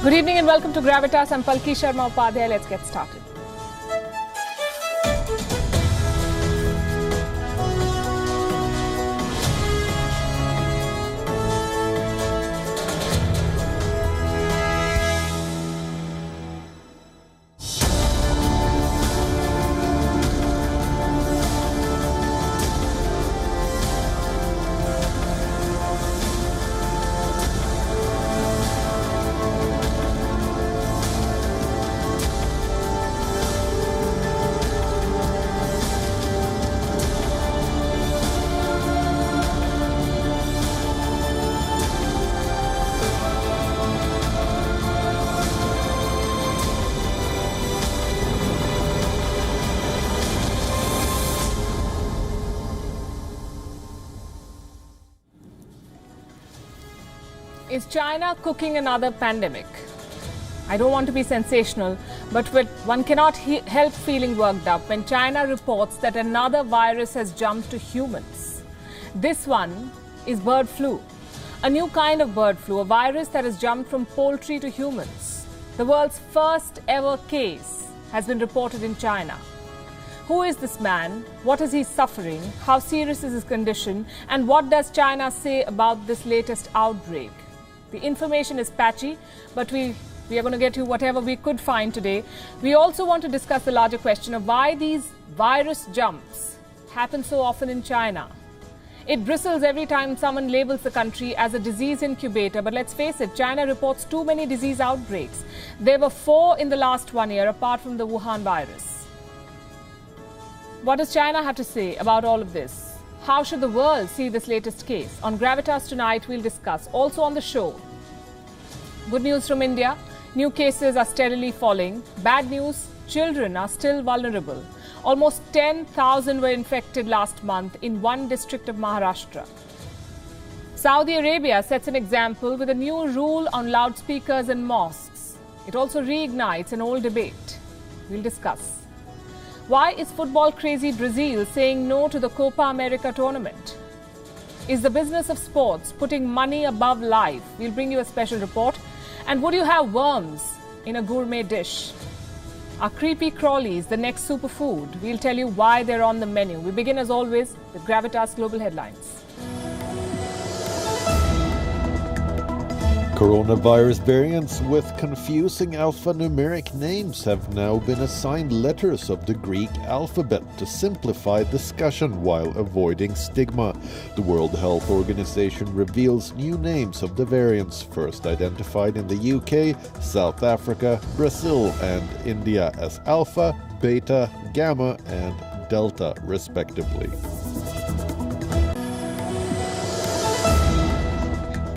Good evening and welcome to Gravitas. I'm Palki Sharma Upadhyay. Let's get started. Is China cooking another pandemic? I don't want to be sensational, but one cannot help feeling worked up when China reports that another virus has jumped to humans. This one is bird flu, a new kind of bird flu, a virus that has jumped from poultry to humans. The world's first ever case has been reported in China. Who is this man? What is he suffering? How serious is his condition? And what does China say about this latest outbreak? The information is patchy, but we are going to get you whatever we could find today. We also want to discuss the larger question of why these virus jumps happen so often in China. It bristles every time someone labels the country as a disease incubator, but let's face it, China reports too many disease outbreaks. There were 4 in the last 1 year, apart from the Wuhan virus. What does China have to say about all of this? How should the world see this latest case? On Gravitas tonight, we'll discuss. Also on the show, good news from India. New cases are steadily falling. Bad news, children are still vulnerable. Almost 10,000 were infected last month in one district of Maharashtra. Saudi Arabia sets an example with a new rule on loudspeakers in mosques. It also reignites an old debate. We'll discuss. Why is football crazy Brazil saying no to the Copa America tournament? Is the business of sports putting money above life? We'll bring you a special report. And would you have worms in a gourmet dish? Are creepy crawlies the next superfood? We'll tell you why they're on the menu. We begin as always with Gravitas Global Headlines. Coronavirus variants with confusing alphanumeric names have now been assigned letters of the Greek alphabet to simplify discussion while avoiding stigma. The World Health Organization reveals new names of the variants first identified in the UK, South Africa, Brazil and India as Alpha, Beta, Gamma and Delta respectively.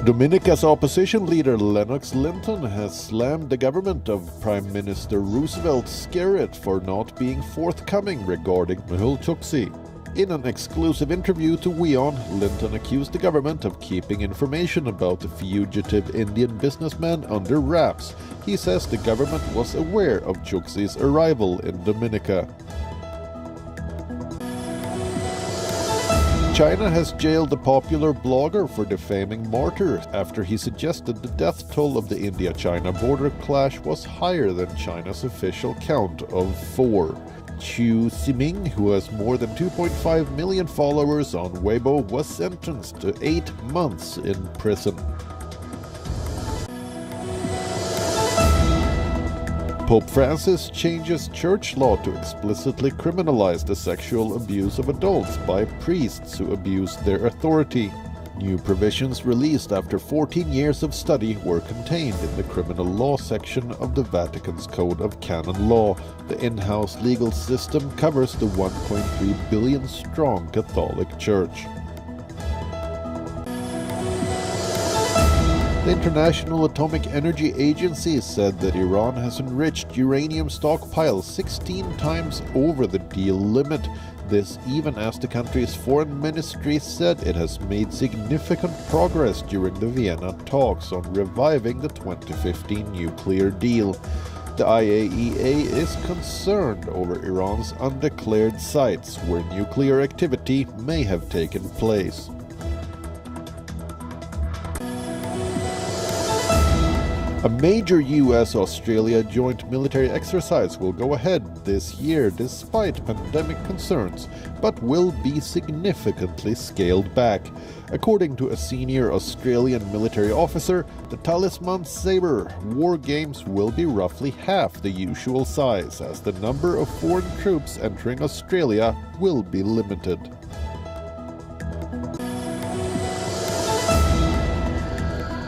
Dominica's opposition leader Lennox Linton has slammed the government of Prime Minister Roosevelt Skerritt for not being forthcoming regarding Mehul Chokshi. In an exclusive interview to WION, Linton accused the government of keeping information about the fugitive Indian businessman under wraps. He says the government was aware of Chokshi's arrival in Dominica. China has jailed a popular blogger for defaming martyrs after he suggested the death toll of the India-China border clash was higher than China's official count of 4. Chu Ximing, who has more than 2.5 million followers on Weibo, was sentenced to 8 months in prison. Pope Francis changes church law to explicitly criminalize the sexual abuse of adults by priests who abuse their authority. New provisions released after 14 years of study were contained in the criminal law section of the Vatican's Code of Canon Law. The in-house legal system covers the 1.3 billion strong Catholic Church. The International Atomic Energy Agency said that Iran has enriched uranium stockpiles 16 times over the deal limit. This even as the country's foreign ministry said it has made significant progress during the Vienna talks on reviving the 2015 nuclear deal. The IAEA is concerned over Iran's undeclared sites where nuclear activity may have taken place. A major US-Australia joint military exercise will go ahead this year despite pandemic concerns, but will be significantly scaled back. According to a senior Australian military officer, the Talisman Sabre war games will be roughly half the usual size, as the number of foreign troops entering Australia will be limited.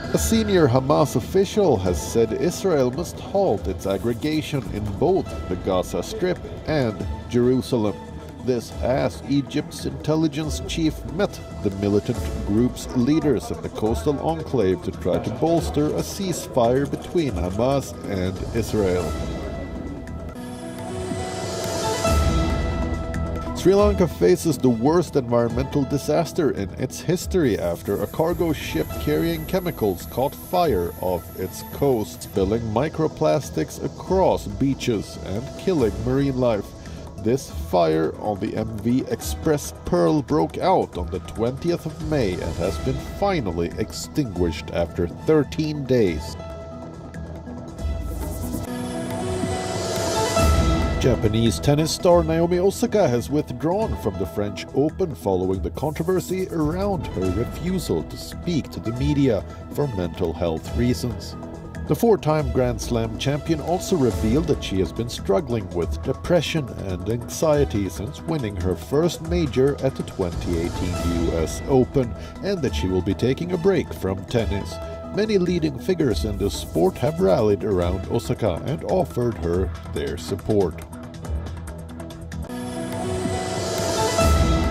A senior Hamas official has said Israel must halt its aggregation in both the Gaza Strip and Jerusalem. This as Egypt's intelligence chief met the militant group's leaders in the coastal enclave to try to bolster a ceasefire between Hamas and Israel. Sri Lanka faces the worst environmental disaster in its history after a cargo ship carrying chemicals caught fire off its coast, spilling microplastics across beaches and killing marine life. This fire on the MV Express Pearl broke out on the 20th of May and has been finally extinguished after 13 days. Japanese tennis star Naomi Osaka has withdrawn from the French Open following the controversy around her refusal to speak to the media for mental health reasons. The four-time Grand Slam champion also revealed that she has been struggling with depression and anxiety since winning her first major at the 2018 US Open, and that she will be taking a break from tennis. Many leading figures in the sport have rallied around Osaka and offered her their support.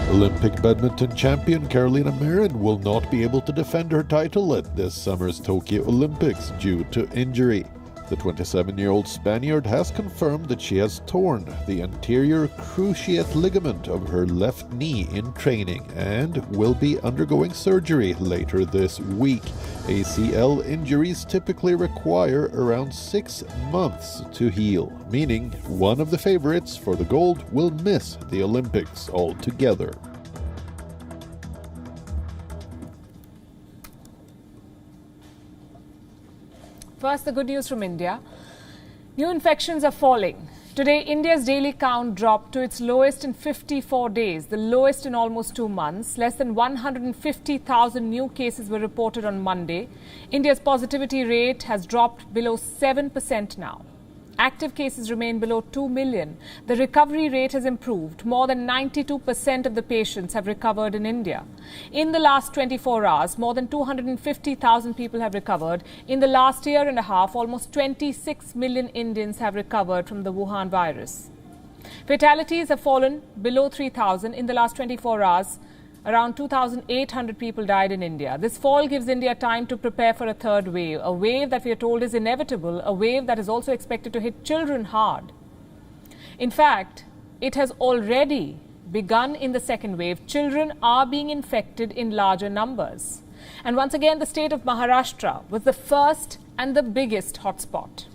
Olympic badminton champion Carolina Marin will not be able to defend her title at this summer's Tokyo Olympics due to injury. The 27-year-old Spaniard has confirmed that she has torn the anterior cruciate ligament of her left knee in training and will be undergoing surgery later this week. ACL injuries typically require around 6 months to heal, meaning one of the favorites for the gold will miss the Olympics altogether. First, the good news from India. New infections are falling. Today, India's daily count dropped to its lowest in 54 days, the lowest in almost 2 months. Less than 150,000 new cases were reported on Monday. India's positivity rate has dropped below 7% now. Active cases remain below 2 million. The recovery rate has improved. More than 92% of the patients have recovered in India. In the last 24 hours, more than 250,000 people have recovered. In the last year and a half, almost 26 million Indians have recovered from the Wuhan virus. Fatalities have fallen below 3,000 in the last 24 hours. Around 2,800 people died in India. This fall gives India time to prepare for a third wave, a wave that we are told is inevitable, a wave that is also expected to hit children hard. In fact, it has already begun in the second wave. Children are being infected in larger numbers. And once again, the state of Maharashtra was the first and the biggest hotspot.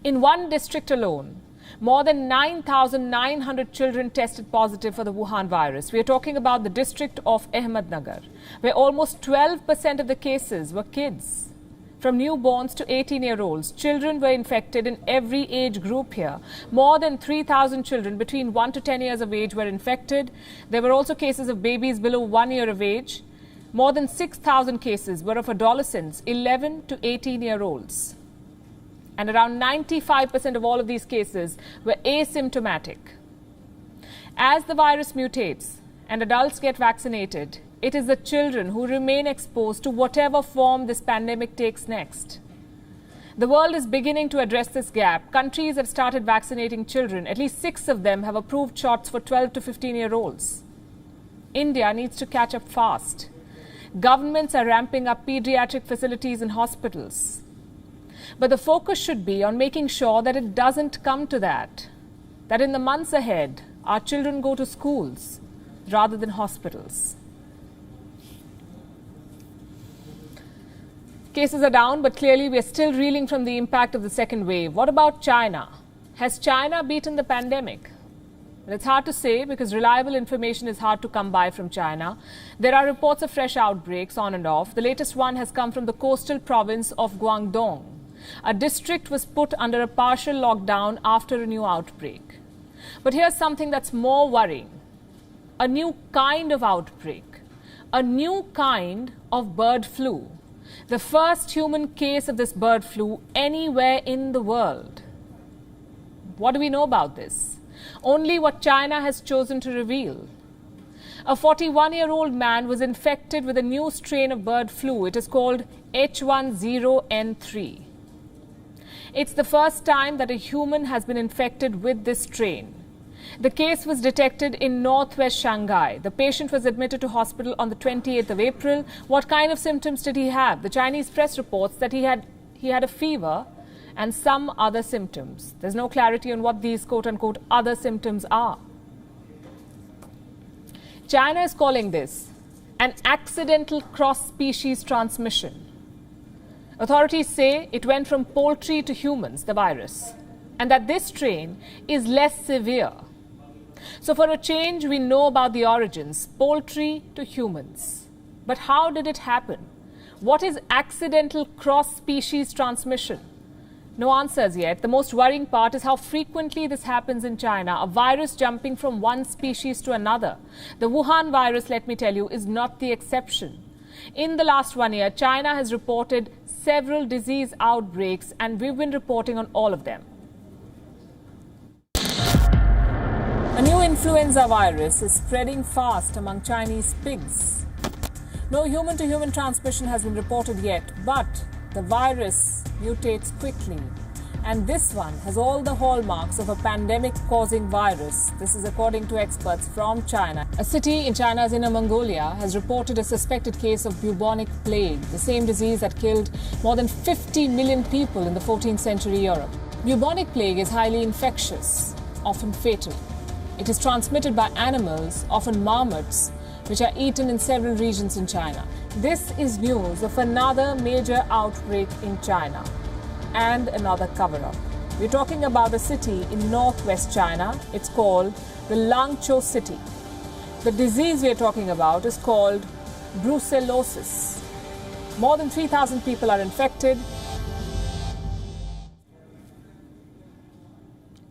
In one district alone, more than 9,900 children tested positive for the Wuhan virus. We are talking about the district of Ahmednagar, where almost 12% of the cases were kids. From newborns to 18-year-olds, children were infected in every age group here. More than 3,000 children between 1 to 10 years of age were infected. There were also cases of babies below 1 year of age. More than 6,000 cases were of adolescents, 11 to 18-year-olds. And around 95% of all of these cases were asymptomatic. As the virus mutates and adults get vaccinated, it is the children who remain exposed to whatever form this pandemic takes next. The world is beginning to address this gap. Countries have started vaccinating children. At least 6 of them have approved shots for 12 to 15-year-olds. India needs to catch up fast. Governments are ramping up pediatric facilities and hospitals. But the focus should be on making sure that it doesn't come to that in the months ahead, our children go to schools rather than hospitals. Cases are down, but clearly we are still reeling from the impact of the second wave. What about China? Has China beaten the pandemic? Well, it's hard to say because reliable information is hard to come by from China. There are reports of fresh outbreaks on and off. The latest one has come from the coastal province of Guangdong. A district was put under a partial lockdown after a new outbreak. But here's something that's more worrying. A new kind of outbreak. A new kind of bird flu. The first human case of this bird flu anywhere in the world. What do we know about this? Only what China has chosen to reveal. A 41-year-old man was infected with a new strain of bird flu. It is called H10N3. It's the first time that a human has been infected with this strain. The case was detected in northwest Shanghai. The patient was admitted to hospital on the 28th of April. What kind of symptoms did he have? The Chinese press reports that he had a fever and some other symptoms. There's no clarity on what these quote-unquote other symptoms are. China is calling this an accidental cross-species transmission. Authorities say it went from poultry to humans, the virus, and that this strain is less severe. So for a change, we know about the origins, poultry to humans. But how did it happen? What is accidental cross-species transmission? No answers yet. The most worrying part is how frequently this happens in China, a virus jumping from one species to another. The Wuhan virus, let me tell you, is not the exception. In the last 1 year, China has reported several disease outbreaks, and we've been reporting on all of them. A new influenza virus is spreading fast among Chinese pigs. No human-to-human transmission has been reported yet, but the virus mutates quickly. And this one has all the hallmarks of a pandemic-causing virus. This is according to experts from China. A city in China's Inner Mongolia has reported a suspected case of bubonic plague, the same disease that killed more than 50 million people in the 14th century Europe. Bubonic plague is highly infectious, often fatal. It is transmitted by animals, often marmots, which are eaten in several regions in China. This is news of another major outbreak in China and another cover-up. We're talking about a city in northwest China. It's called the Langzhou city. The disease we're talking about is called brucellosis. More than 3,000 people are infected.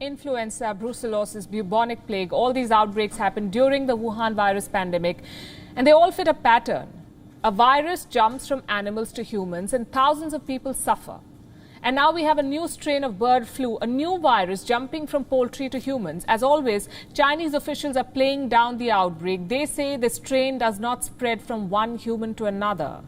Influenza, brucellosis, bubonic plague, all these outbreaks happened during the Wuhan virus pandemic, and they all fit a pattern. A virus jumps from animals to humans and thousands of people suffer. And now we have a new strain of bird flu, a new virus jumping from poultry to humans. As always, Chinese officials are playing down the outbreak. They say the strain does not spread from one human to another.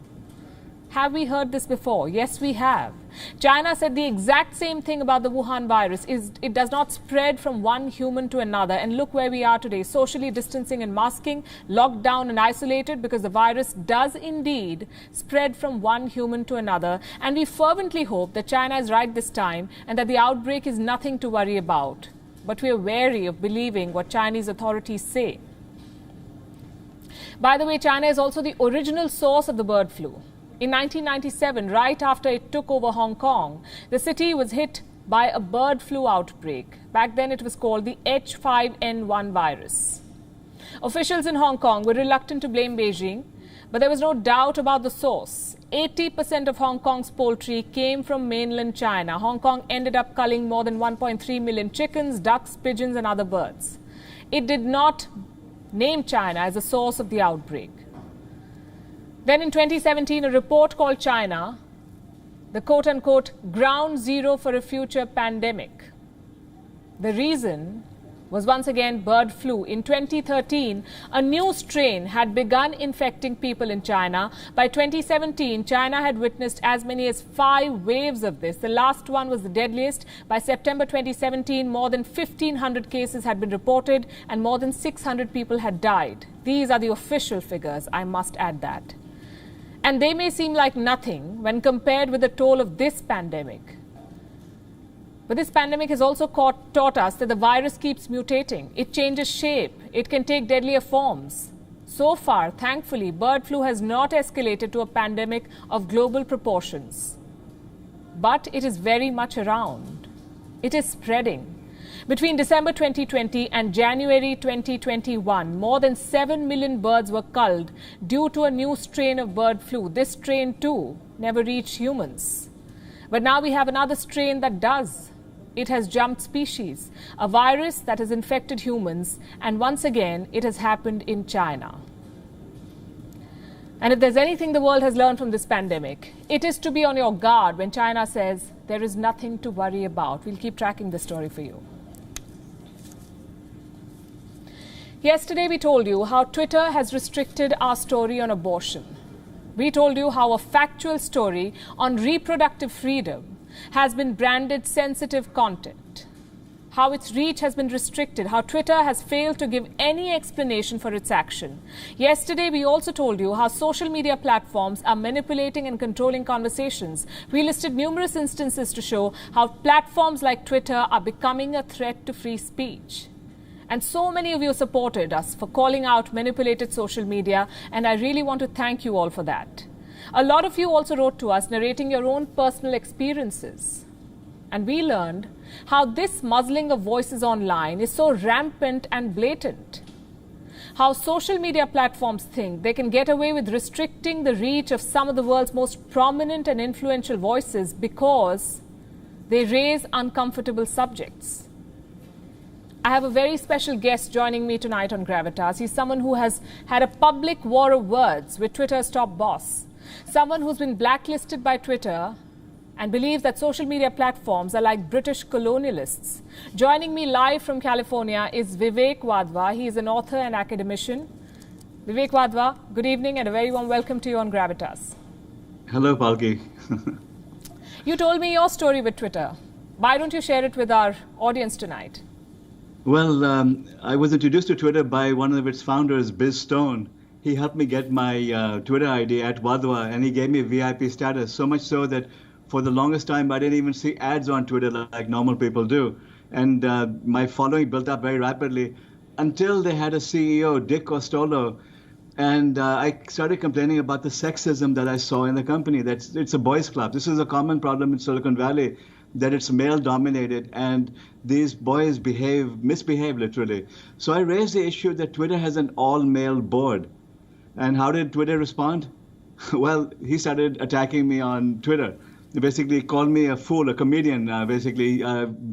Have we heard this before? Yes, we have. China said the exact same thing about the Wuhan virus. It does not spread from one human to another. And look where we are today, socially distancing and masking, locked down and isolated, because the virus does indeed spread from one human to another. And we fervently hope that China is right this time and that the outbreak is nothing to worry about. But we are wary of believing what Chinese authorities say. By the way, China is also the original source of the bird flu. In 1997, right after it took over Hong Kong, the city was hit by a bird flu outbreak. Back then it was called the H5N1 virus. Officials in Hong Kong were reluctant to blame Beijing, but there was no doubt about the source. 80% of Hong Kong's poultry came from mainland China. Hong Kong ended up culling more than 1.3 million chickens, ducks, pigeons and other birds. It did not name China as the source of the outbreak. Then in 2017, a report called China the quote-unquote ground zero for a future pandemic. The reason was once again bird flu. In 2013, a new strain had begun infecting people in China. By 2017, China had witnessed as many as 5 waves of this. The last one was the deadliest. By September 2017, more than 1,500 cases had been reported and more than 600 people had died. These are the official figures, I must add that. And they may seem like nothing when compared with the toll of this pandemic. But this pandemic has also taught us that the virus keeps mutating. It changes shape. It can take deadlier forms. So far, thankfully, bird flu has not escalated to a pandemic of global proportions. But it is very much around. It is spreading. Between December 2020 and January 2021, more than 7 million birds were culled due to a new strain of bird flu. This strain, too, never reached humans. But now we have another strain that does. It has jumped species, a virus that has infected humans, and once again, it has happened in China. And if there's anything the world has learned from this pandemic, it is to be on your guard when China says there is nothing to worry about. We'll keep tracking this story for you. Yesterday, we told you how Twitter has restricted our story on abortion. We told you how a factual story on reproductive freedom has been branded sensitive content, how its reach has been restricted, how Twitter has failed to give any explanation for its action. Yesterday, we also told you how social media platforms are manipulating and controlling conversations. We listed numerous instances to show how platforms like Twitter are becoming a threat to free speech. And so many of you supported us for calling out manipulated social media, and I really want to thank you all for that. A lot of you also wrote to us narrating your own personal experiences. And we learned how this muzzling of voices online is so rampant and blatant. How social media platforms think they can get away with restricting the reach of some of the world's most prominent and influential voices because they raise uncomfortable subjects. I have a very special guest joining me tonight on Gravitas. He's someone who has had a public war of words with Twitter's top boss. Someone who's been blacklisted by Twitter and believes that social media platforms are like British colonialists. Joining me live from California is Vivek Wadhwa. He is an author and academician. Vivek Wadhwa, good evening and a very warm welcome to you on Gravitas. Hello, Palki. You told me your story with Twitter. Why don't you share it with our audience tonight? Well, I was introduced to Twitter by one of its founders, Biz Stone. He helped me get my Twitter ID at Wadhwa, and he gave me VIP status, so much so that for the longest time, I didn't even see ads on Twitter like normal people do. And my following built up very rapidly until they had a CEO, Dick Costolo. And I started complaining about the sexism that I saw in the company. It's a boys' club. This is a common problem in Silicon Valley, that it's male-dominated, and these boys misbehave literally. So I raised the issue that Twitter has an all-male board. And how did Twitter respond? Well, he started attacking me on Twitter. He basically called me a fool, a comedian,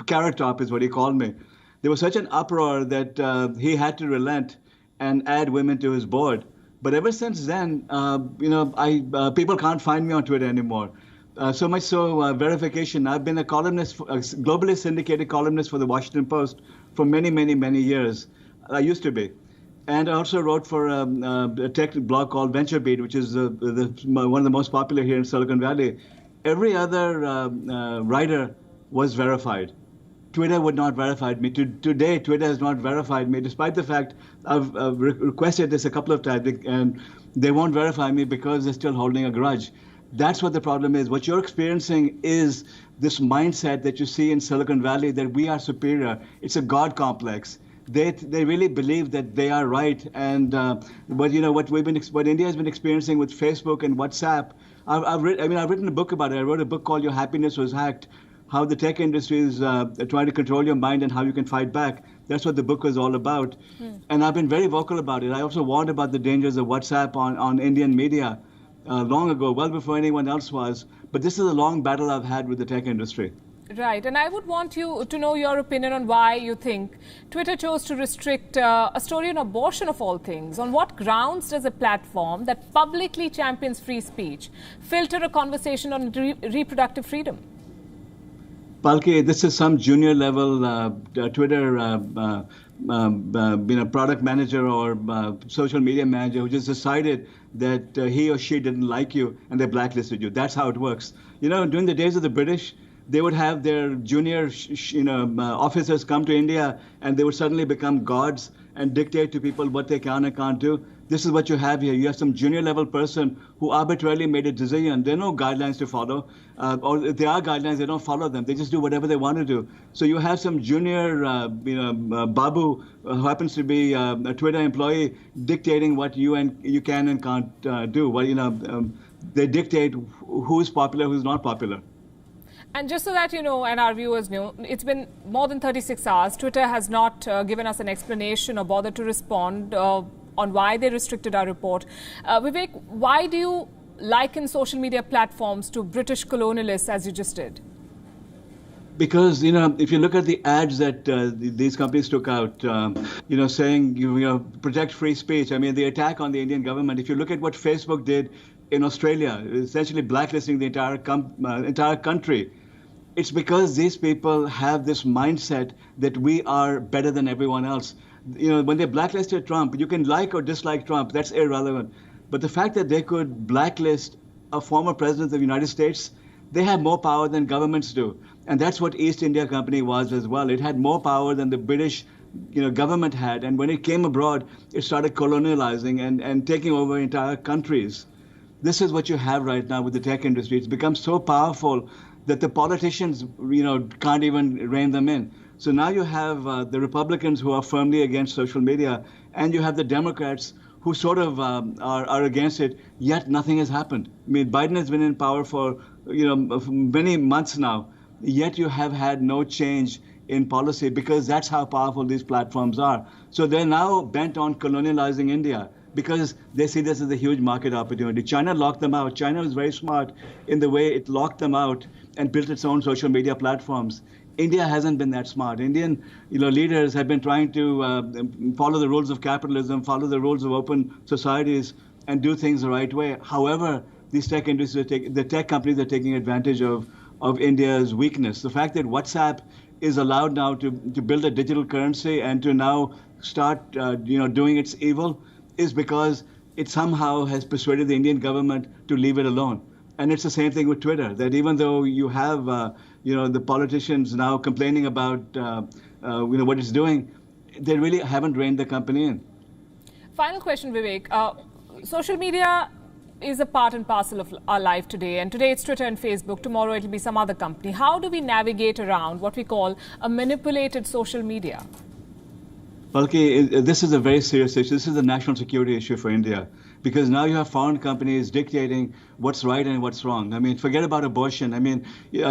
Carrot Top is what he called me. There was such an uproar that he had to relent and add women to his board. But ever since then, people can't find me on Twitter anymore. So much so, verification. I've been a columnist, a globally syndicated columnist for the Washington Post for many, many, many years. I used to be. And I also wrote for a tech blog called VentureBeat, which is one of the most popular here in Silicon Valley. Every other writer was verified. Twitter would not verify me. Today, Twitter has not verified me, despite the fact I've requested this a couple of times, and they won't verify me because they're still holding a grudge. That's what the problem is. What you're experiencing is this mindset that you see in Silicon Valley that we are superior. It's a God complex. They really believe that they are right. And what India has been experiencing with Facebook and WhatsApp. I've written a book about it. I wrote a book called Your Happiness Was Hacked, how the tech industry is trying to control your mind and how you can fight back. That's what the book was all about. And I've been very vocal about it. I also warned about the dangers of WhatsApp on Indian media long ago, well before anyone else was. But this is a long battle I've had with the tech industry. Right. And I would want you to know your opinion on why you think Twitter chose to restrict a story on abortion of all things. On what grounds does a platform that publicly champions free speech filter a conversation on reproductive freedom? Palki, this is some junior level Twitter product manager or social media manager who just decided that he or she didn't like you and they blacklisted you. That's how it works. During the days of the British, they would have their junior officers come to India and they would suddenly become gods and dictate to people what they can and can't do. This is what you have here. You have some junior level person who arbitrarily made a decision. There are no guidelines to follow, or if there are guidelines, they don't follow them. They just do whatever they want to do. So you have some junior, babu who happens to be a Twitter employee dictating what you can and can't do. Well, they dictate who's popular, who's not popular. And just so that you know, and our viewers know, it's been more than 36 hours. Twitter has not given us an explanation or bothered to respond on why they restricted our report. Vivek, why do you liken social media platforms to British colonialists, as you just did? Because, if you look at the ads that these companies took out, saying, protect free speech. I mean, the attack on the Indian government, if you look at what Facebook did in Australia, essentially blacklisting the entire country, it's because these people have this mindset that we are better than everyone else. When they blacklisted Trump, you can like or dislike Trump, that's irrelevant. But the fact that they could blacklist a former president of the United States, they have more power than governments do. And that's what East India Company was as well. It had more power than the British government had. And when it came abroad, it started colonializing and taking over entire countries. This is what you have right now with the tech industry. It's become so powerful that the politicians, can't even rein them in. So now you have the Republicans who are firmly against social media, and you have the Democrats who sort of are against it, yet nothing has happened. I mean, Biden has been in power for many months now, yet you have had no change in policy because that's how powerful these platforms are. So they're now bent on colonializing India because they see this as a huge market opportunity. China locked them out. China was very smart in the way it locked them out and built its own social media platforms. India hasn't been that smart. Indian leaders have been trying to follow the rules of capitalism, follow the rules of open societies, and do things the right way. However, these tech industries, the tech companies are taking advantage of India's weakness. The fact that WhatsApp is allowed now to build a digital currency and to now start doing its evil is because it somehow has persuaded the Indian government to leave it alone. And it's the same thing with Twitter, that even though you have the politicians now complaining about what it's doing, they really haven't reined the company in. Final question, Vivek. Social media is a part and parcel of our life today, and today it's Twitter and Facebook. Tomorrow it'll be some other company. How do we navigate around what we call a manipulated social media? Palki, this is a very serious issue. This is a national security issue for India, because now you have foreign companies dictating what's right and what's wrong. I mean, forget about abortion. I mean,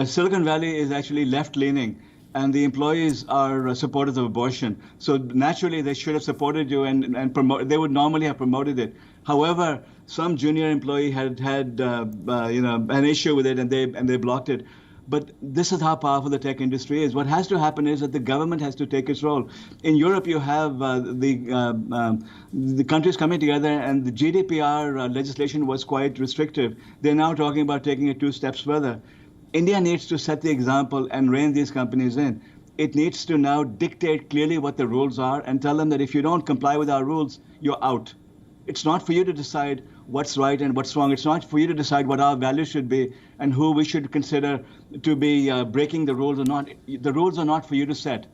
Silicon Valley is actually left-leaning, and the employees are supporters of abortion. So naturally, they should have supported you and promote. They would normally have promoted it. However, some junior employee had an issue with it, and they blocked it. But this is how powerful the tech industry is. What has to happen is that the government has to take its role. In Europe, you have the countries coming together, and the GDPR legislation was quite restrictive. They're now talking about taking it 2 steps further. India needs to set the example and rein these companies in. It needs to now dictate clearly what the rules are and tell them that if you don't comply with our rules, you're out. It's not for you to decide what's right and what's wrong. It's not for you to decide what our values should be and who we should consider to be breaking the rules or not. The rules are not for you to set.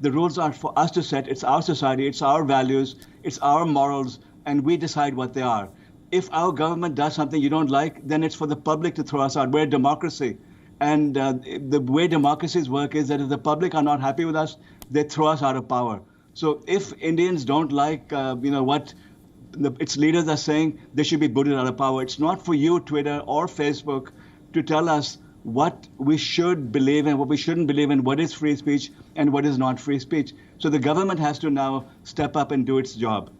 The rules are for us to set. It's our society, it's our values, it's our morals, and we decide what they are. If our government does something you don't like, then it's for the public to throw us out. We're a democracy. And the way democracies work is that if the public are not happy with us, they throw us out of power. So if Indians don't like, what its leaders are saying, they should be booted out of power. It's not for you, Twitter or Facebook, to tell us what we should believe in, what we shouldn't believe in, what is free speech and what is not free speech. So the government has to now step up and do its job.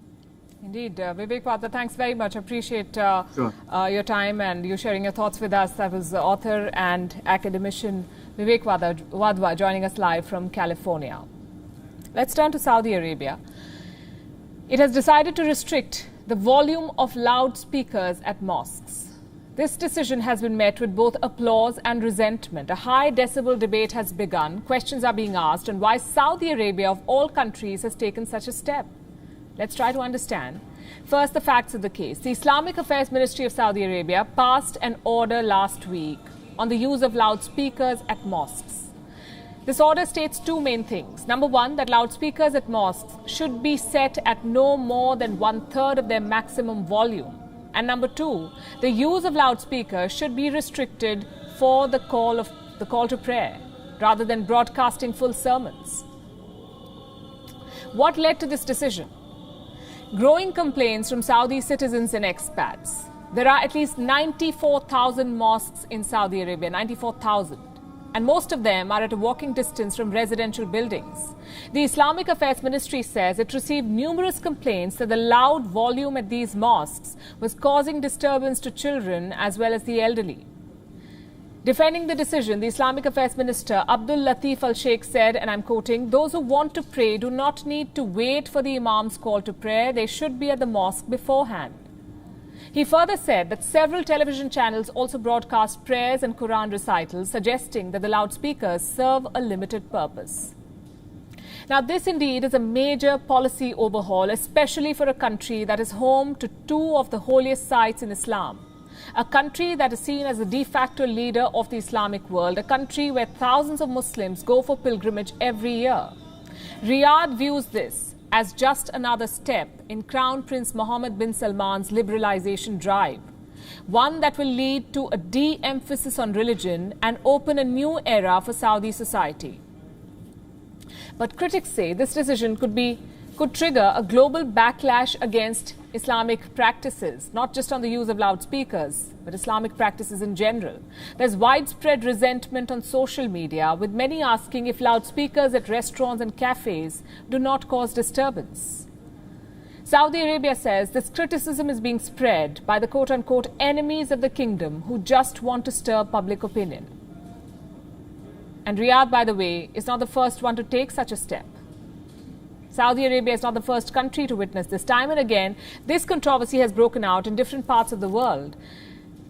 Indeed. Vivek Wadhwa, thanks very much. Appreciate your time and you sharing your thoughts with us. That was author and academician Vivek Wadhwa joining us live from California. Let's turn to Saudi Arabia. It has decided to restrict the volume of loudspeakers at mosques. This decision has been met with both applause and resentment. A high decibel debate has begun. Questions are being asked on why Saudi Arabia, of all countries, has taken such a step. Let's try to understand. First, the facts of the case. The Islamic Affairs Ministry of Saudi Arabia passed an order last week on the use of loudspeakers at mosques. This order states 2 main things. Number 1, that loudspeakers at mosques should be set at no more than 1/3 of their maximum volume. And number 2, the use of loudspeakers should be restricted for the call to prayer, rather than broadcasting full sermons. What led to this decision? Growing complaints from Saudi citizens and expats. There are at least 94,000 mosques in Saudi Arabia, 94,000. and most of them are at a walking distance from residential buildings. The Islamic Affairs Ministry says it received numerous complaints that the loud volume at these mosques was causing disturbance to children as well as the elderly. Defending the decision, the Islamic Affairs Minister Abdul Latif Al-Sheikh said, and I'm quoting, "Those who want to pray do not need to wait for the Imam's call to prayer. They should be at the mosque beforehand." He further said that several television channels also broadcast prayers and Quran recitals, suggesting that the loudspeakers serve a limited purpose. Now, this indeed is a major policy overhaul, especially for a country that is home to two of the holiest sites in Islam. A country that is seen as the de facto leader of the Islamic world, a country where thousands of Muslims go for pilgrimage every year. Riyadh views this as just another step in Crown Prince Mohammed bin Salman's liberalization drive, one that will lead to a de-emphasis on religion and open a new era for Saudi society. But critics say this decision could trigger a global backlash against Islamic practices, not just on the use of loudspeakers, but Islamic practices in general. There's widespread resentment on social media, with many asking if loudspeakers at restaurants and cafes do not cause disturbance. Saudi Arabia says this criticism is being spread by the quote-unquote enemies of the kingdom who just want to stir public opinion. And Riyadh, by the way, is not the first one to take such a step. Saudi Arabia is not the first country to witness this. Time and again, this controversy has broken out in different parts of the world.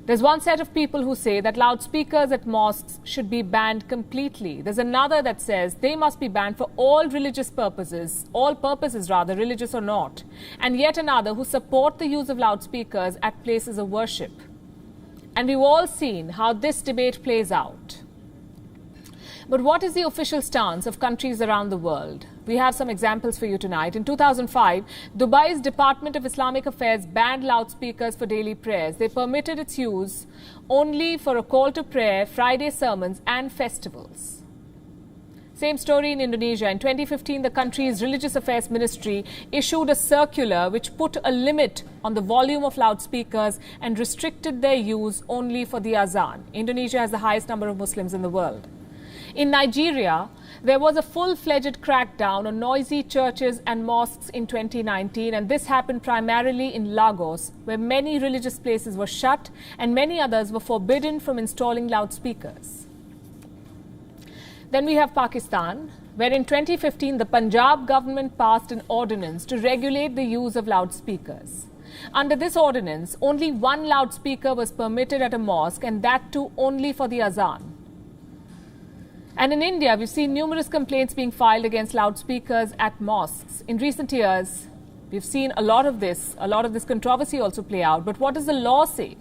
There's one set of people who say that loudspeakers at mosques should be banned completely. There's another that says they must be banned for all purposes, religious or not. And yet another who support the use of loudspeakers at places of worship. And we've all seen how this debate plays out. But what is the official stance of countries around the world? We have some examples for you tonight. In 2005, Dubai's Department of Islamic Affairs banned loudspeakers for daily prayers. They permitted its use only for a call to prayer, Friday sermons and festivals. Same story in Indonesia. In 2015, the country's Religious Affairs Ministry issued a circular which put a limit on the volume of loudspeakers and restricted their use only for the azan. Indonesia has the highest number of Muslims in the world. In Nigeria, there was a full-fledged crackdown on noisy churches and mosques in 2019, and this happened primarily in Lagos, where many religious places were shut and many others were forbidden from installing loudspeakers. Then we have Pakistan, where in 2015 the Punjab government passed an ordinance to regulate the use of loudspeakers. Under this ordinance, only one loudspeaker was permitted at a mosque, and that too only for the azan. And in India, we've seen numerous complaints being filed against loudspeakers at mosques. In recent years, we've seen a lot of this controversy also play out. But what does the law say?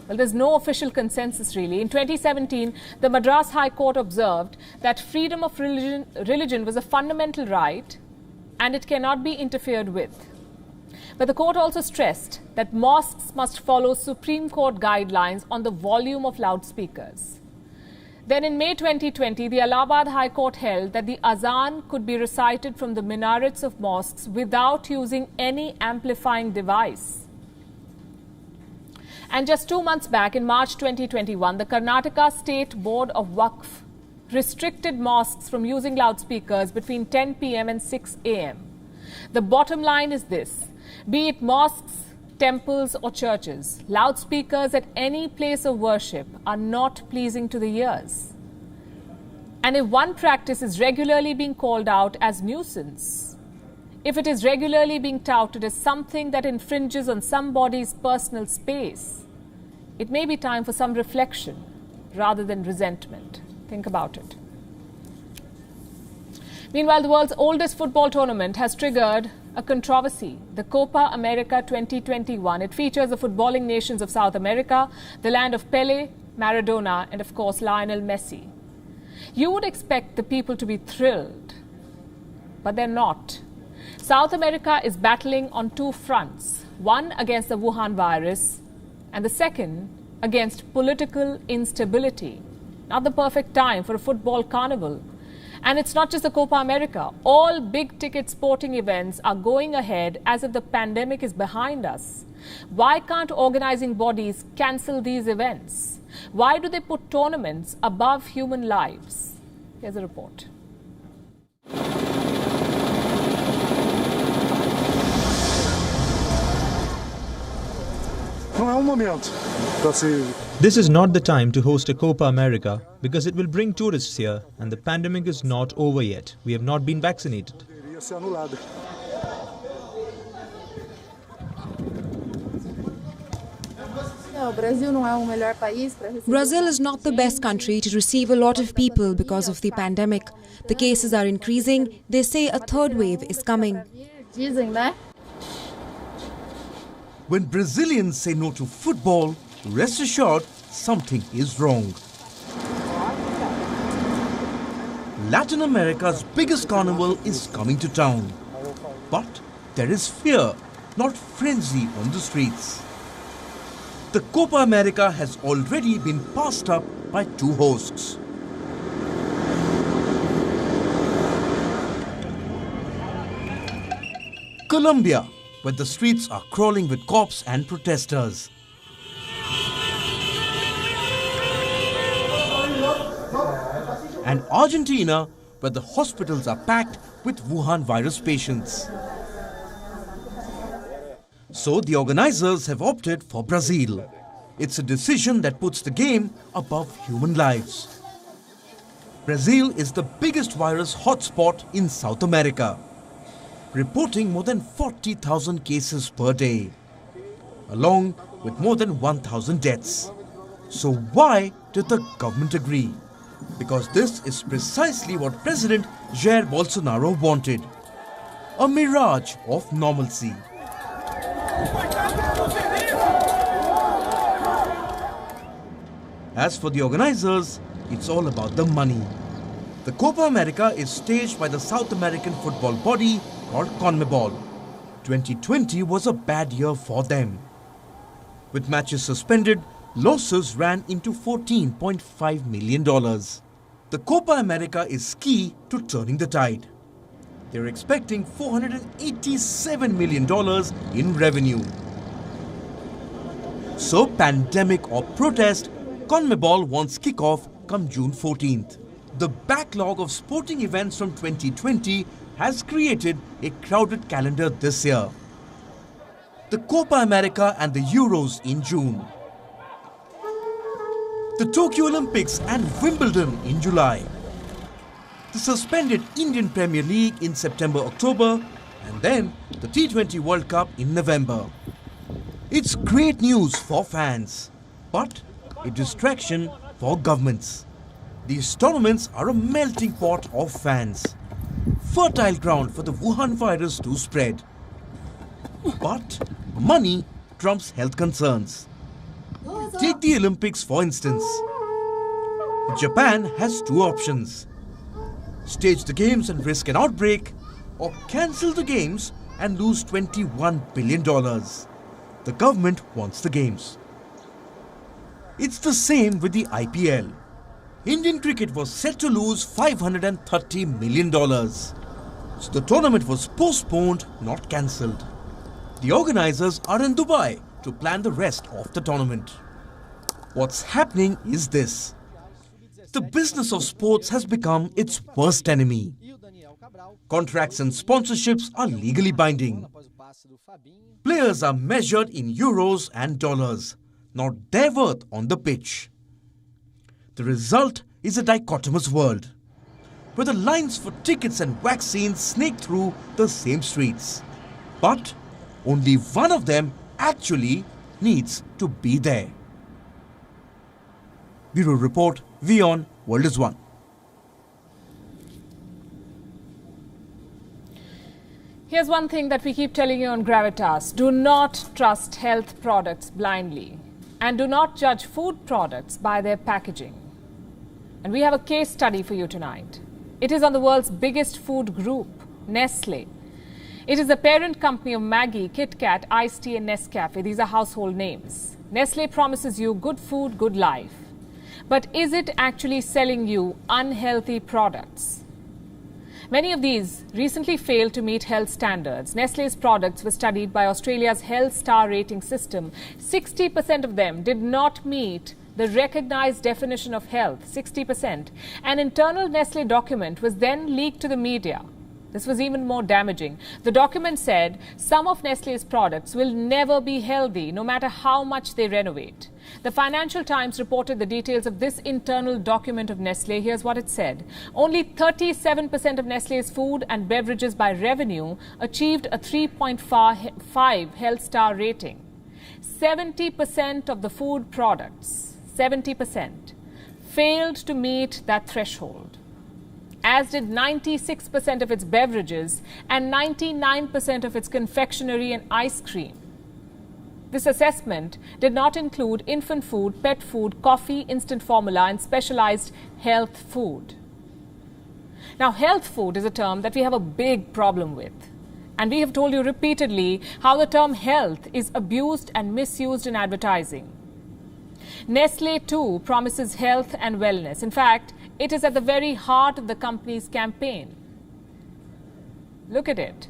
Well, there's no official consensus, really. In 2017, the Madras High Court observed that freedom of religion was a fundamental right and it cannot be interfered with. But the court also stressed that mosques must follow Supreme Court guidelines on the volume of loudspeakers. Then in May 2020, the Allahabad High Court held that the azan could be recited from the minarets of mosques without using any amplifying device. And just 2 months back, in March 2021, the Karnataka State Board of Waqf restricted mosques from using loudspeakers between 10 p.m. and 6 a.m. The bottom line is this: be it mosques, temples or churches, loudspeakers at any place of worship are not pleasing to the ears. And if one practice is regularly being called out as nuisance, if it is regularly being touted as something that infringes on somebody's personal space, it may be time for some reflection rather than resentment. Think about it. Meanwhile, the world's oldest football tournament has triggered a controversy, the Copa America 2021. It features the footballing nations of South America, the land of Pele, Maradona, and of course Lionel Messi. You would expect the people to be thrilled, but they're not. South America is battling on two fronts, one against the Wuhan virus and the second against political instability. Not the perfect time for a football carnival. And it's not just the Copa America. All big-ticket sporting events are going ahead as if the pandemic is behind us. Why can't organizing bodies cancel these events? Why do they put tournaments above human lives? Here's a report. This is not the time to host a Copa America because it will bring tourists here and the pandemic is not over yet. We have not been vaccinated. Brazil is not the best country to receive a lot of people because of the pandemic. The cases are increasing. They say a third wave is coming. When Brazilians say no to football, rest assured something is wrong. Latin America's biggest carnival is coming to town. But there is fear, not frenzy on the streets. The Copa America has already been passed up by two hosts. Colombia, where the streets are crawling with cops and protesters. And Argentina, where the hospitals are packed with Wuhan virus patients. So the organizers have opted for Brazil. It's a decision that puts the game above human lives. Brazil is the biggest virus hotspot in South America, reporting more than 40,000 cases per day, along with more than 1,000 deaths. So why did the government agree? Because this is precisely what President Jair Bolsonaro wanted. A mirage of normalcy. As for the organizers, it's all about the money. The Copa America is staged by the South American football body called CONMEBOL. 2020 was a bad year for them. With matches suspended, losses ran into $14.5 million. The Copa America is key to turning the tide. They're expecting $487 million in revenue. So, pandemic or protest, CONMEBOL wants kickoff come June 14th. The backlog of sporting events from 2020 has created a crowded calendar this year. The Copa America and the Euros in June. The Tokyo Olympics and Wimbledon in July. The suspended Indian Premier League in September-October, and then the T20 World Cup in November. It's great news for fans, but a distraction for governments. These tournaments are a melting pot of fans, fertile ground for the Wuhan virus to spread. But money trumps health concerns. Take the Olympics for instance. Japan has two options. Stage the games and risk an outbreak, or cancel the games and lose $21 billion. The government wants the games. It's the same with the IPL. Indian cricket was set to lose $530 million. So the tournament was postponed, not cancelled. The organizers are in Dubai to plan the rest of the tournament. What's happening is this. The business of sports has become its worst enemy. Contracts and sponsorships are legally binding. Players are measured in euros and dollars, not their worth on the pitch. The result is a dichotomous world, where the lines for tickets and vaccines snake through the same streets. But only one of them actually needs to be there. Bureau Report, WION World is One. Here's one thing that we keep telling you on Gravitas. Do not trust health products blindly. And do not judge food products by their packaging. And we have a case study for you tonight. It is on the world's biggest food group, Nestle. It is the parent company of Maggi, Kit Kat, Iced Tea and Nescafe. These are household names. Nestle promises you good food, good life. But is it actually selling you unhealthy products? Many of these recently failed to meet health standards. Nestle's products were studied by Australia's Health Star rating system. 60% of them did not meet the recognized definition of health, 60%. An internal Nestle document was then leaked to the media. This was even more damaging. The document said some of Nestle's products will never be healthy, no matter how much they renovate. The Financial Times reported the details of this internal document of Nestle. Here's what it said. Only 37% of Nestle's food and beverages by revenue achieved a 3.5 health star rating. 70% of the food products, 70%, failed to meet that threshold, as did 96% of its beverages and 99% of its confectionery and ice cream. This assessment did not include infant food, pet food, coffee, instant formula, and specialized health food. Now, health food is a term that we have a big problem with. And we have told you repeatedly how the term health is abused and misused in advertising. Nestle, too, promises health and wellness. In fact, it is at the very heart of the company's campaign. Look at it.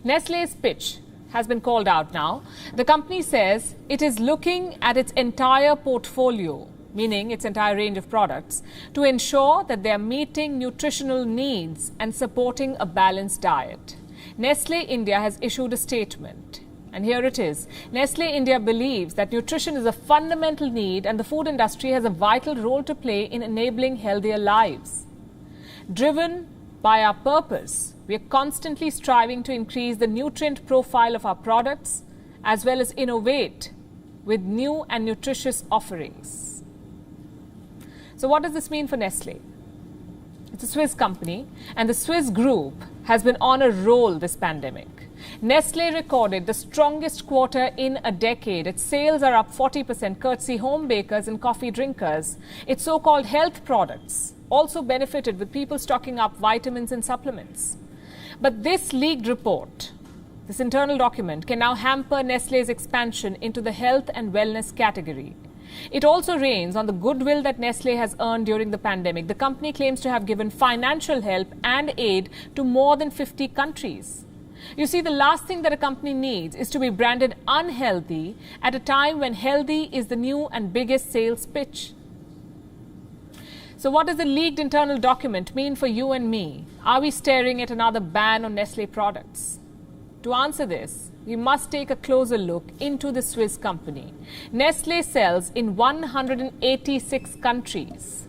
Nestle's pitch has been called out now. The company says it is looking at its entire portfolio, meaning its entire range of products, to ensure that they are meeting nutritional needs and supporting a balanced diet. Nestle India has issued a statement. And here it is. Nestle India believes that nutrition is a fundamental need and the food industry has a vital role to play in enabling healthier lives. Driven by our purpose, we are constantly striving to increase the nutrient profile of our products as well as innovate with new and nutritious offerings. So what does this mean for Nestle? It's a Swiss company, and the Swiss group has been on a roll this pandemic. Nestle recorded the strongest quarter in a decade. Its sales are up 40%, courtesy home bakers and coffee drinkers. Its so-called health products also benefited, with people stocking up vitamins and supplements. But this leaked report, this internal document, can now hamper Nestle's expansion into the health and wellness category. It also rains on the goodwill that Nestle has earned during the pandemic. The company claims to have given financial help and aid to more than 50 countries. You see, the last thing that a company needs is to be branded unhealthy at a time when healthy is the new and biggest sales pitch. So what does the leaked internal document mean for you and me? Are we staring at another ban on Nestle products? To answer this, we must take a closer look into the Swiss company. Nestle sells in 186 countries.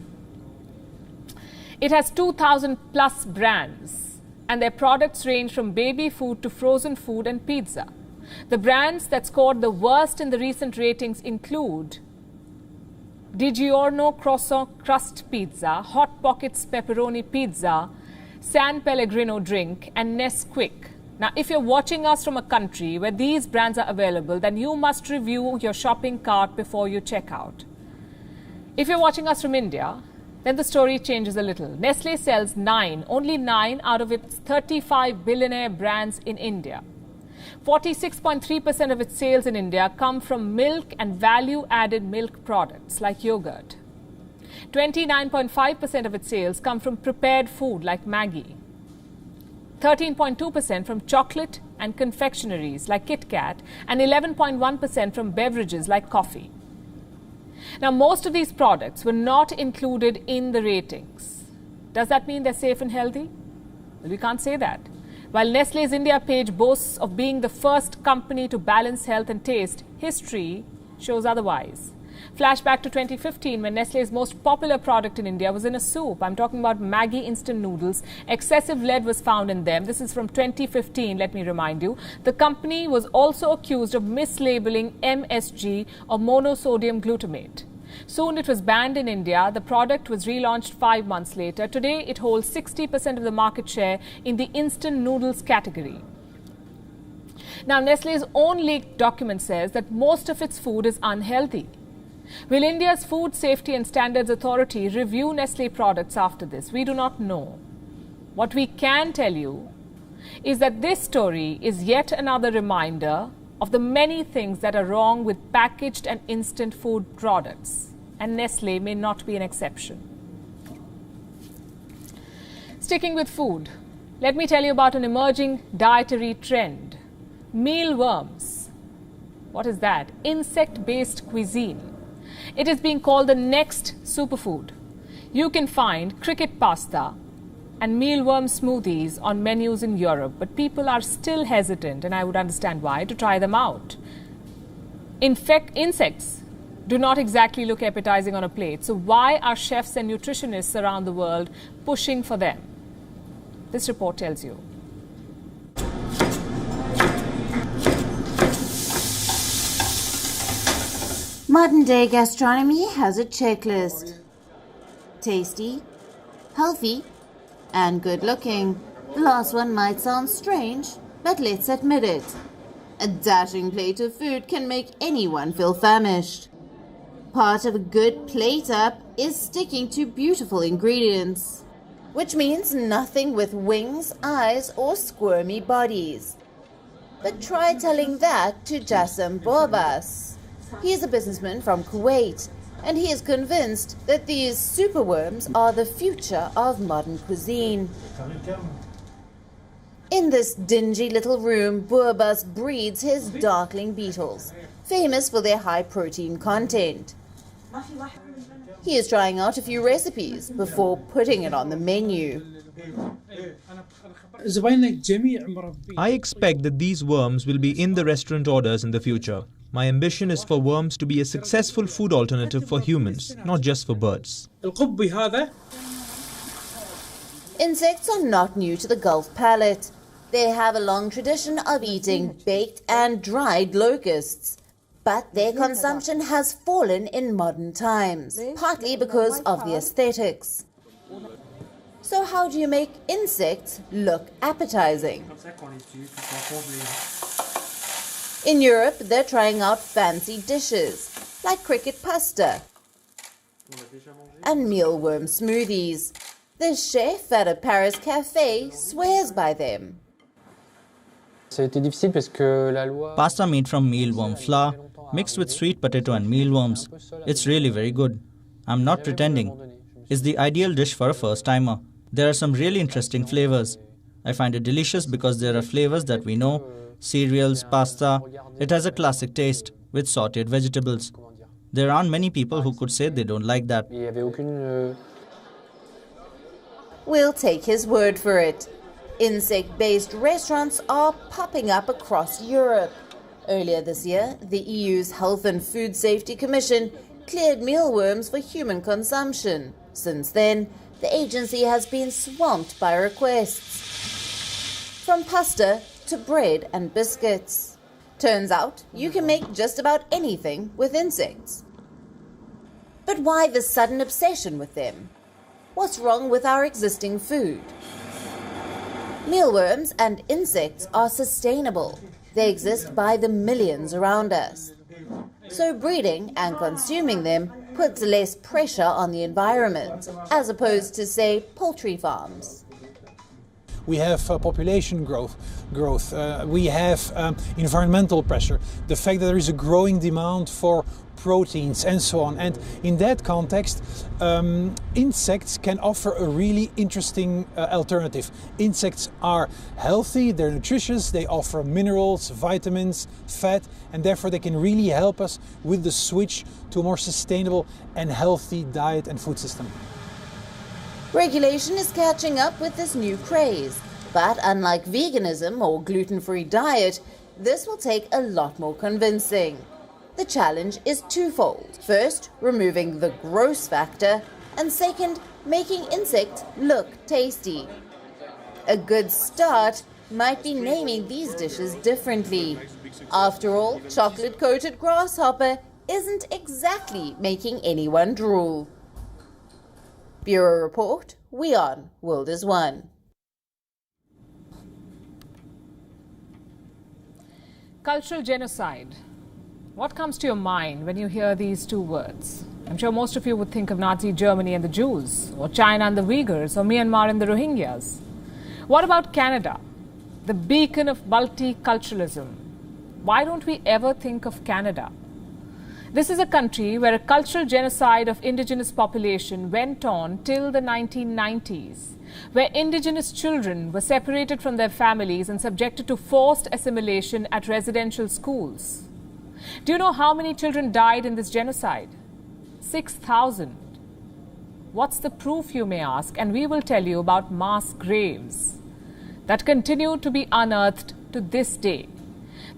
It has 2,000 plus brands, and their products range from baby food to frozen food and pizza. The brands that scored the worst in the recent ratings include DiGiorno Croissant Crust Pizza, Hot Pockets Pepperoni Pizza, San Pellegrino Drink, and Nesquik. Now, if you're watching us from a country where these brands are available, then you must review your shopping cart before you check out. If you're watching us from India, then the story changes a little. Nestle sells only 9 out of its 35 billionaire brands in India. 46.3% of its sales in India come from milk and value-added milk products like yogurt. 29.5% of its sales come from prepared food like Maggi. 13.2% from chocolate and confectioneries like Kit Kat, and 11.1% from beverages like coffee. Now, most of these products were not included in the ratings. Does that mean they're safe and healthy? Well, we can't say that. While Nestle's India page boasts of being the first company to balance health and taste, history shows otherwise. Flashback to 2015, when Nestle's most popular product in India was in a soup. I'm talking about Maggi instant noodles. Excessive lead was found in them. This is from 2015, let me remind you. The company was also accused of mislabeling MSG, or monosodium glutamate. Soon it was banned in India. The product was relaunched 5 months later. Today it holds 60% of the market share in the instant noodles category. Now, Nestle's own leaked document says that most of its food is unhealthy. Will India's Food Safety and Standards Authority review Nestle products after this? We do not know. What we can tell you is that this story is yet another reminder of the many things that are wrong with packaged and instant food products, and Nestle may not be an exception. Sticking with food, let me tell you about an emerging dietary trend: mealworms. What is that? Insect-based cuisine. It is being called the next superfood. You can find cricket pasta and mealworm smoothies on menus in Europe, but people are still hesitant, and I would understand why, to try them out. In fact, insects do not exactly look appetizing on a plate. So why are chefs and nutritionists around the world pushing for them? This report tells you. Modern-day gastronomy has a checklist. Tasty, healthy, and good-looking. The last one might sound strange, but let's admit it. A dashing plate of food can make anyone feel famished. Part of a good plate-up is sticking to beautiful ingredients, which means nothing with wings, eyes, or squirmy bodies. But try telling that to Jassem Borbas. He is a businessman from Kuwait, and he is convinced that these superworms are the future of modern cuisine. In this dingy little room, Borbas breeds his darkling beetles, famous for their high protein content. He is trying out a few recipes before putting it on the menu. I expect that these worms will be in the restaurant orders in the future. My ambition is for worms to be a successful food alternative for humans, not just for birds. Insects are not new to the Gulf palate. They have a long tradition of eating baked and dried locusts. But their consumption has fallen in modern times, partly because of the aesthetics. So how do you make insects look appetizing? In Europe, they're trying out fancy dishes, like cricket pasta and mealworm smoothies. The chef at a Paris cafe swears by them. Pasta made from mealworm flour, mixed with sweet potato and mealworms. It's really very good. I'm not pretending. It's the ideal dish for a first-timer. There are some really interesting flavors. I find it delicious because there are flavors that we know. Cereals, pasta. It has a classic taste with sautéed vegetables. There aren't many people who could say they don't like that. We'll take his word for it. Insect-based restaurants are popping up across Europe. Earlier this year, the EU's Health and Food Safety Commission cleared mealworms for human consumption. Since then, the agency has been swamped by requests. From pasta to bread and biscuits. Turns out, you can make just about anything with insects. But why this sudden obsession with them? What's wrong with our existing food? Mealworms and insects are sustainable. They exist by the millions around us. So breeding and consuming them puts less pressure on the environment, as opposed to, say, poultry farms. We have population growth. We have environmental pressure. The fact that there is a growing demand for proteins and so on. And in that context, insects can offer a really interesting alternative. Insects are healthy, they're nutritious, they offer minerals, vitamins, fat, and therefore they can really help us with the switch to a more sustainable and healthy diet and food system. Regulation is catching up with this new craze, but unlike veganism or gluten-free diet, this will take a lot more convincing. The challenge is twofold. First, removing the gross factor, and second, making insects look tasty. A good start might be naming these dishes differently. After all, chocolate-coated grasshopper isn't exactly making anyone drool. Bureau Report, WION, World is One. Cultural genocide. What comes to your mind when you hear these two words? I'm sure most of you would think of Nazi Germany and the Jews, or China and the Uyghurs, or Myanmar and the Rohingyas. What about Canada, the beacon of multiculturalism? Why don't we ever think of Canada? This is a country where a cultural genocide of indigenous population went on till the 1990s, where indigenous children were separated from their families and subjected to forced assimilation at residential schools. Do you know how many children died in this genocide? 6,000. What's the proof, you may ask? And we will tell you about mass graves that continue to be unearthed to this day.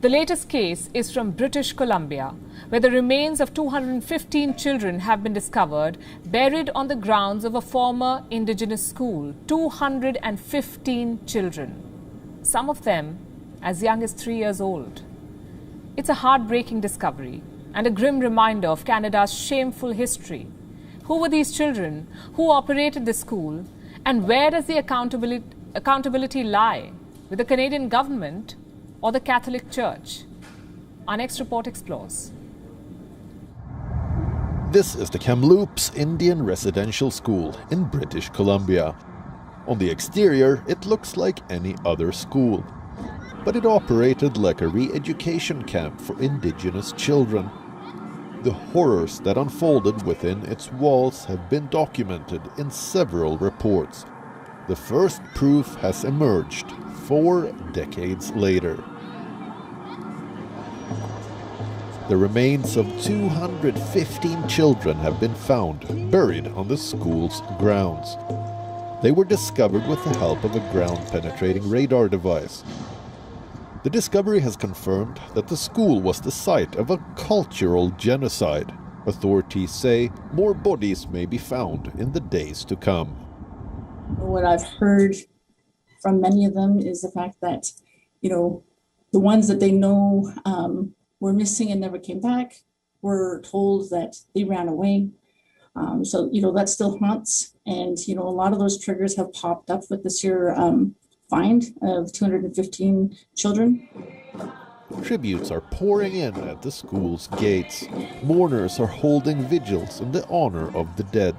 The latest case is from British Columbia, where the remains of 215 children have been discovered buried on the grounds of a former indigenous school. 215 children, some of them as young as 3 years old. It's a heartbreaking discovery and a grim reminder of Canada's shameful history. Who were these children? Who operated the school? And where does the accountability lie? With the Canadian government or the Catholic Church? Our next report explores. This is the Kamloops Indian Residential School in British Columbia. On the exterior, it looks like any other school. But it operated like a re-education camp for Indigenous children. The horrors that unfolded within its walls have been documented in several reports. The first proof has emerged 4 decades later. The remains of 215 children have been found buried on the school's grounds. They were discovered with the help of a ground-penetrating radar device. The discovery has confirmed that the school was the site of a cultural genocide. Authorities say more bodies may be found in the days to come. What I've heard from many of them is the fact that, the ones that they know were missing and never came back were told that they ran away. So that still haunts. And, a lot of those triggers have popped up with this year find of 215 children. Tributes are pouring in at the school's gates. Mourners are holding vigils in the honor of the dead.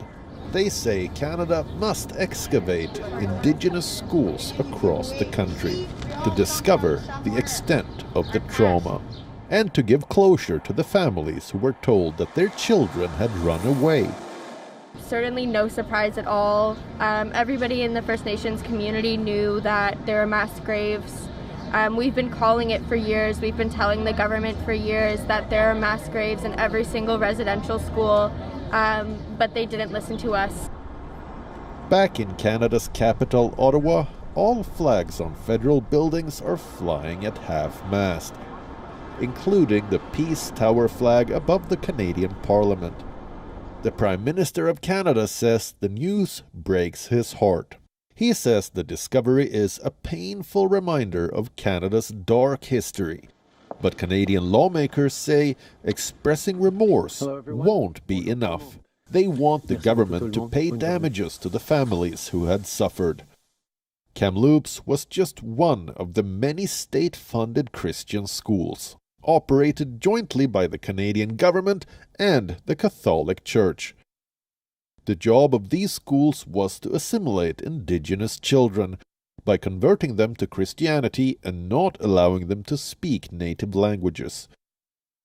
They say Canada must excavate Indigenous schools across the country to discover the extent of the trauma and to give closure to the families who were told that their children had run away. Certainly no surprise at all. Everybody in the First Nations community knew that there are mass graves. We've been calling it for years. We've been telling the government for years that there are mass graves in every single residential school, but they didn't listen to us. Back in Canada's capital, Ottawa, all flags on federal buildings are flying at half-mast, including the Peace Tower flag above the Canadian Parliament. The Prime Minister of Canada says the news breaks his heart. He says the discovery is a painful reminder of Canada's dark history. But Canadian lawmakers say expressing remorse won't be enough. They want the government to pay damages to the families who had suffered. Kamloops was just one of the many state-funded Christian schools, operated jointly by the Canadian government and the Catholic Church. The job of these schools was to assimilate Indigenous children by converting them to Christianity and not allowing them to speak native languages.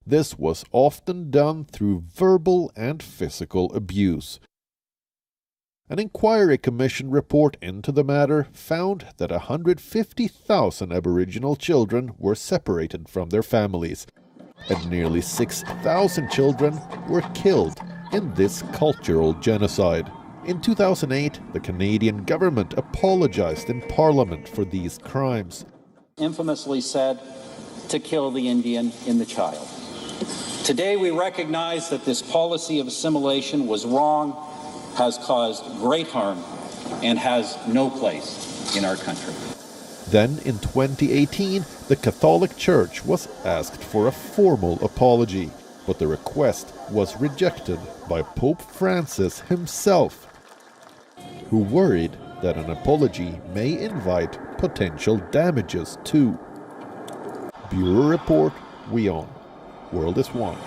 This was often done through verbal and physical abuse. An inquiry commission report into the matter found that 150,000 Aboriginal children were separated from their families, and nearly 6,000 children were killed in this cultural genocide. In 2008, the Canadian government apologized in Parliament for these crimes. Infamously said to kill the Indian in the child. Today we recognize that this policy of assimilation was wrong, has caused great harm, and has no place in our country. Then, in 2018, the Catholic Church was asked for a formal apology, but the request was rejected by Pope Francis himself, who worried that an apology may invite potential damages too. Bureau Report, WION. World is One.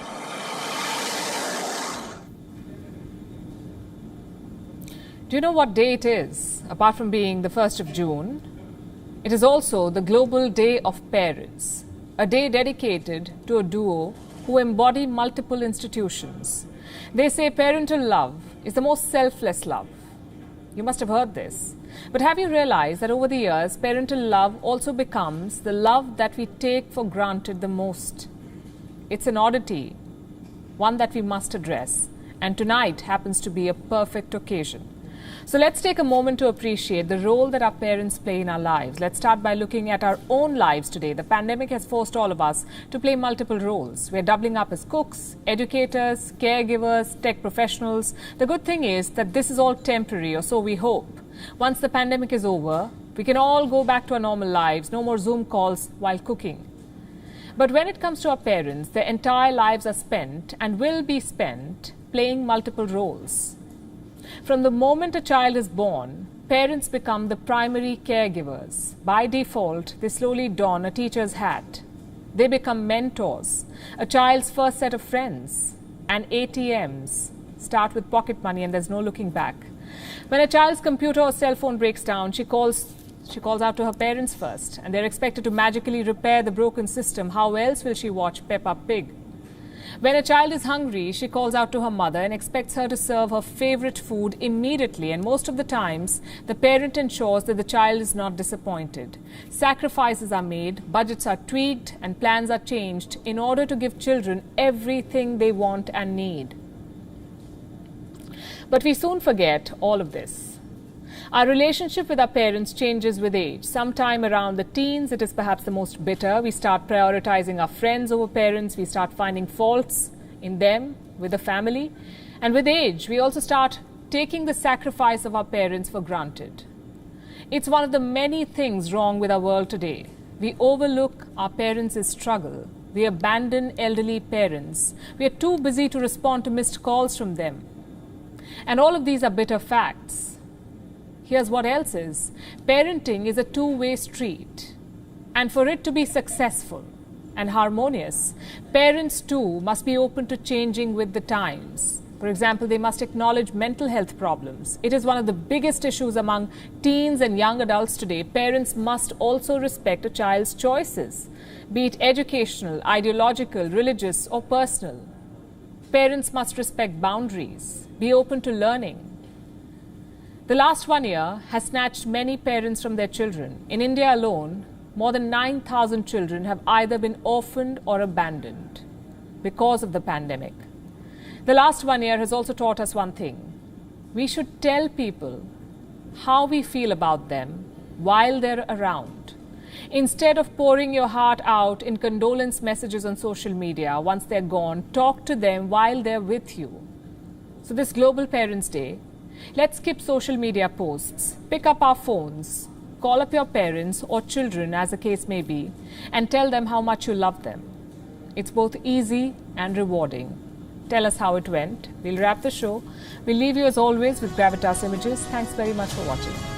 Do you know what day it is? Apart from being the 1st of June, it is also the Global Day of Parents, a day dedicated to a duo who embody multiple institutions. They say parental love is the most selfless love. You must have heard this. But have you realized that over the years, parental love also becomes the love that we take for granted the most? It's an oddity, one that we must address. And tonight happens to be a perfect occasion. So let's take a moment to appreciate the role that our parents play in our lives. Let's start by looking at our own lives today. The pandemic has forced all of us to play multiple roles. We're doubling up as cooks, educators, caregivers, tech professionals. The good thing is that this is all temporary, or so we hope. Once the pandemic is over, we can all go back to our normal lives. No more Zoom calls while cooking. But when it comes to our parents, their entire lives are spent and will be spent playing multiple roles. From the moment a child is born, parents become the primary caregivers. By default, they slowly don a teacher's hat. They become mentors, a child's first set of friends, and ATMs start with pocket money and there's no looking back. When a child's computer or cell phone breaks down, she calls out to her parents first, and they're expected to magically repair the broken system. How else will she watch Peppa Pig? When a child is hungry, she calls out to her mother and expects her to serve her favorite food immediately. And most of the times, the parent ensures that the child is not disappointed. Sacrifices are made, budgets are tweaked, and plans are changed in order to give children everything they want and need. But we soon forget all of this. Our relationship with our parents changes with age. Sometime around the teens, it is perhaps the most bitter. We start prioritizing our friends over parents. We start finding faults in them, with the family. And with age, we also start taking the sacrifice of our parents for granted. It's one of the many things wrong with our world today. We overlook our parents' struggle. We abandon elderly parents. We are too busy to respond to missed calls from them. And all of these are bitter facts. Here's what else is. Parenting is a two-way street. And for it to be successful and harmonious, parents too must be open to changing with the times. For example, they must acknowledge mental health problems. It is one of the biggest issues among teens and young adults today. Parents must also respect a child's choices, be it educational, ideological, religious, or personal. Parents must respect boundaries, be open to learning. The last 1 year has snatched many parents from their children. In India alone, more than 9,000 children have either been orphaned or abandoned because of the pandemic. The last 1 year has also taught us one thing. We should tell people how we feel about them while they're around. Instead of pouring your heart out in condolence messages on social media once they're gone, talk to them while they're with you. So this Global Parents' Day, let's skip social media posts, pick up our phones, call up your parents or children as the case may be, and tell them how much you love them. It's both easy and rewarding. Tell us how it went. We'll wrap the show. We'll leave you as always with Gravitas images. Thanks very much for watching.